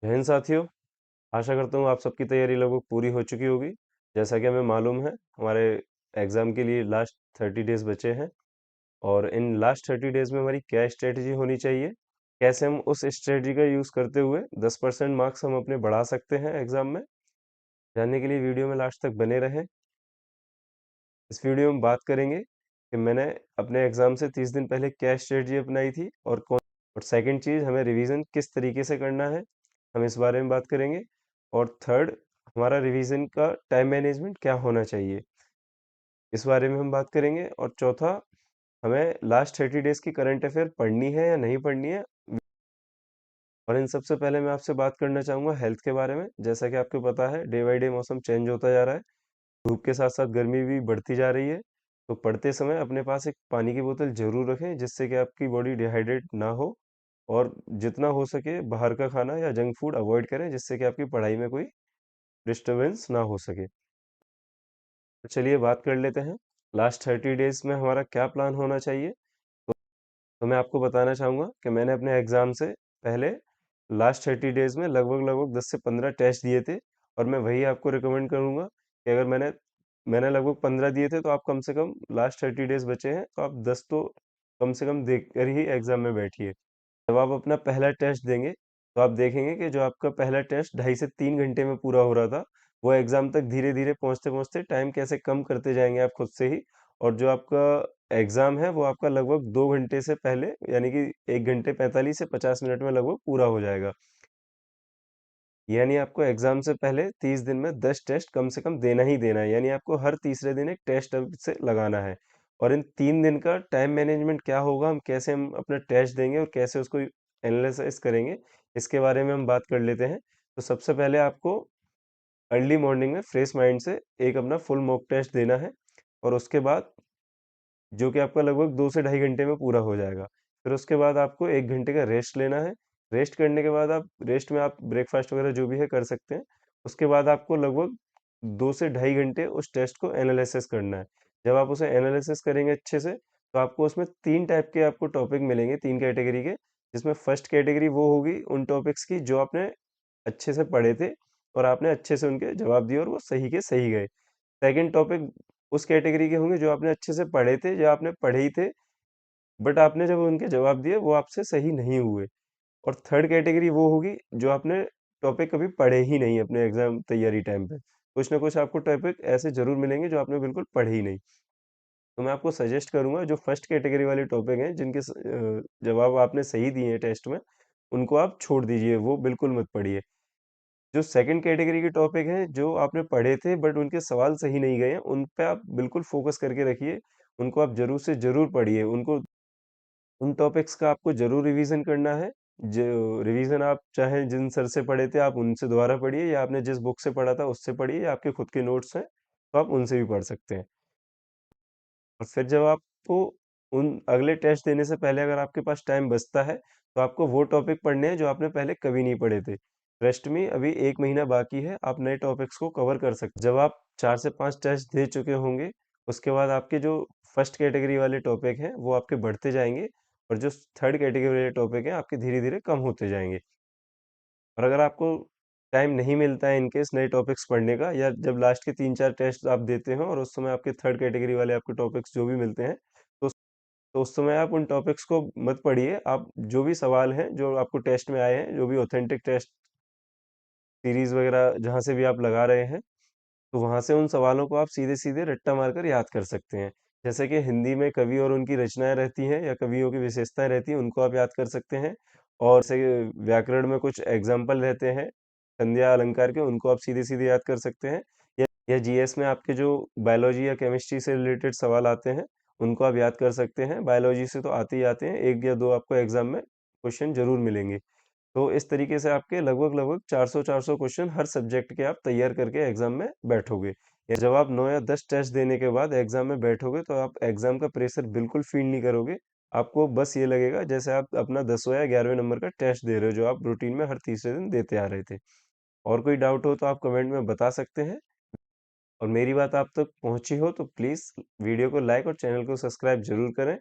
जय हिंद साथियों। आशा करता हूँ आप सबकी तैयारी लगभग पूरी हो चुकी होगी। जैसा कि हमें मालूम है, हमारे एग्ज़ाम के लिए लास्ट 30 डेज़ बचे हैं और इन लास्ट 30 डेज़ में हमारी क्या स्ट्रेटजी होनी चाहिए, कैसे हम उस स्ट्रेटजी का यूज़ करते हुए 10% मार्क्स हम अपने बढ़ा सकते हैं एग्ज़ाम में। जानने के लिए वीडियो में लास्ट तक बने रहें। इस वीडियो में बात करेंगे कि मैंने अपने एग्ज़ाम से 30 दिन पहले क्या स्ट्रेटजी अपनाई थी और सेकंड चीज़, हमें रिवीजन किस तरीके से करना है, हम इस बारे में बात करेंगे। और थर्ड, हमारा रिवीजन का टाइम मैनेजमेंट क्या होना चाहिए, इस बारे में हम बात करेंगे। और चौथा, हमें लास्ट 30 डेज़ की करंट अफेयर पढ़नी है या नहीं पढ़नी है। और इन सबसे पहले मैं आपसे बात करना चाहूँगा हेल्थ के बारे में। जैसा कि आपको पता है, डे बाय डे मौसम चेंज होता जा रहा है, धूप के साथ-साथ गर्मी भी बढ़ती जा रही है। तो पढ़ते समय अपने पास एक पानी की बोतल ज़रूर रखें, जिससे कि आपकी बॉडी डिहाइड्रेट ना हो। और जितना हो सके बाहर का खाना या जंक फूड अवॉइड करें, जिससे कि आपकी पढ़ाई में कोई डिस्टरबेंस ना हो सके। तो चलिए बात कर लेते हैं, लास्ट 30 डेज़ में हमारा क्या प्लान होना चाहिए। तो मैं आपको बताना चाहूँगा कि मैंने अपने एग्ज़ाम से पहले लास्ट 30 डेज़ में लगभग 10 से 15 टेस्ट दिए थे। और मैं वही आपको रिकमेंड करूँगा कि अगर मैंने मैंने लगभग 15 दिए थे, तो आप कम से कम लास्ट 30 डेज़ बचे हैं, तो आप 10 तो कम से कम देकर ही एग्ज़ाम में बैठिए। जब आप अपना पहला टेस्ट देंगे, तो आप देखेंगे कि जो आपका पहला टेस्ट 2.5 से 3 घंटे में पूरा हो रहा था, वो एग्ज़ाम तक धीरे-धीरे पहुँचते-पहुँचते टाइम कैसे कम करते जाएँगे आप खुद से ही। और जो आपका एग्ज़ाम है, वो आपका लगभग 2 घंटे से पहले, यानी कि 1 घंटे 45 से 50 मिनट में लगभग पूरा हो जाएगा। यानी आपको एग्ज़ाम से पहले 30 दिन में 10 टेस्ट कम से कम देना ही देना है, यानी आपको हर तीसरे दिन एक टेस्ट अब से लगाना है। और इन 3 दिन का टाइम मैनेजमेंट क्या होगा, हम अपना टेस्ट देंगे और कैसे उसको एनालाइज़ करेंगे, इसके बारे में हम बात कर लेते हैं। तो सबसे पहले आपको अर्ली मॉर्निंग में फ्रेश माइंड से एक अपना फुल मॉक टेस्ट देना है, और उसके बाद जो कि आपका लगभग 2 से ढाई घंटे में पूरा हो जाएगा। फिर उसके बाद आपको 1 घंटे का रेस्ट लेना है। रेस्ट करने के बाद रेस्ट में आप ब्रेकफ़ास्ट वगैरह जो भी है कर सकते हैं। उसके बाद आपको लगभग 2 से ढाई घंटे उस टेस्ट को एनालिसिस करना है। जब आप उसे एनालिसिस करेंगे अच्छे से, तो आपको उसमें 3 टाइप के आपको टॉपिक मिलेंगे, 3 कैटेगरी के। जिसमें फर्स्ट कैटेगरी वो होगी उन टॉपिक्स की जो आपने अच्छे से पढ़े थे और आपने अच्छे से उनके जवाब दिए और वो सही के सही गए। सेकंड टॉपिक उस कैटेगरी के होंगे जो आपने अच्छे से पढ़े थे, जो आपने पढ़े ही थे, बट आपने जब उनके जवाब दिए वो आपसे सही नहीं हुए। और थर्ड कैटेगरी वो होगी जो आपने टॉपिक कभी पढ़े ही नहीं अपने एग्जाम तैयारी टाइम पे। कुछ ना कुछ आपको टॉपिक ऐसे ज़रूर मिलेंगे जो आपने बिल्कुल पढ़े ही नहीं। तो मैं आपको सजेस्ट करूँगा, जो फर्स्ट कैटेगरी वाले टॉपिक हैं जिनके जवाब आपने सही दिए हैं टेस्ट में, उनको आप छोड़ दीजिए, वो बिल्कुल मत पढ़िए। जो सेकंड कैटेगरी के टॉपिक हैं, जो आपने पढ़े थे बट उनके सवाल सही नहीं गए हैं, उन पे आप बिल्कुल फ़ोकस करके रखिए। उनको आप ज़रूर से ज़रूर पढ़िए। उनको उन टॉपिक्स का आपको ज़रूर रिवीज़न करना है। जो रिवीज़न आप चाहे जिन सर से पढ़े थे, आप उनसे दोबारा पढ़िए, या आपने जिस बुक से पढ़ा था उससे पढ़िए, या आपके खुद के नोट्स हैं, तो आप उनसे भी पढ़ सकते हैं। और फिर जब आपको उन अगले टेस्ट देने से पहले अगर आपके पास टाइम बचता है, तो आपको वो टॉपिक पढ़ने हैं जो आपने पहले कभी नहीं पढ़े थे। ट्रस्ट मी, अभी 1 महीना बाकी है, आप नए टॉपिक्स को कवर कर सकते हैं। जब आप 4 से 5 टेस्ट दे चुके होंगे, उसके बाद आपके जो फर्स्ट कैटेगरी वाले टॉपिक हैं, वो आपके बढ़ते जाएँगे, और जो थर्ड कैटेगरी वाले टॉपिक हैं, आपके धीरे-धीरे कम होते जाएँगे। और अगर आपको टाइम नहीं मिलता है इन केस नए टॉपिक्स पढ़ने का, या जब लास्ट के 3-4 टेस्ट आप देते हो और उस समय आपके थर्ड कैटेगरी वाले आपके टॉपिक्स जो भी मिलते हैं, तो उस समय आप उन टॉपिक्स को मत पढ़िए। आप जो भी सवाल हैं, जो आपको टेस्ट में आए हैं, जो भी ऑथेंटिक टेस्ट सीरीज़ वगैरह जहाँ से भी आप लगा रहे हैं, तो वहाँ से उन सवालों को आप सीधे-सीधे रट्टा मारकर याद कर सकते हैं। जैसे कि हिंदी में कवि और उनकी रचनाएँ रहती हैं, या कवियों की विशेषताएँ रहती हैं, उनको आप याद कर सकते हैं। और जैसे व्याकरण में कुछ एग्ज़ाम्पल रहते हैं, संज्ञा अलंकार के, उनको आप सीधे-सीधे याद कर सकते हैं। या जीएस में आपके जो बायोलॉजी या केमिस्ट्री से रिलेटेड सवाल आते हैं, उनको आप याद कर सकते हैं। बायोलॉजी से तो आते ही आते हैं, 1 या 2 आपको एग्ज़ाम में क्वेश्चन ज़रूर मिलेंगे। तो इस तरीके से आपके लगभग-लगभग 400-400 क्वेश्चन हर सब्जेक्ट के आप तैयार करके एग्ज़ाम में बैठोगे। या जब आप 9 या 10 टेस्ट देने के बाद एग्ज़ाम में बैठोगे, तो आप एग्ज़ाम का प्रेशर बिल्कुल फ़ील नहीं करोगे। आपको बस ये लगेगा जैसे आप अपना 10वें या 11वें नंबर का टेस्ट दे रहे हो, जो आप रूटीन में हर तीसरे दिन देते आ रहे थे। और कोई डाउट हो तो आप कमेंट में बता सकते हैं। और मेरी बात आप तक पहुँची हो तो प्लीज़ वीडियो को लाइक और चैनल को सब्सक्राइब ज़रूर करें।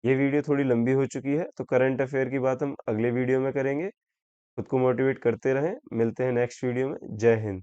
ये वीडियो थोड़ी लंबी हो चुकी है, तो करंट अफ़ेयर की बात हम अगले वीडियो में करेंगे। खुद को मोटिवेट करते रहें। मिलते हैं नेक्स्ट वीडियो में। जय हिंद।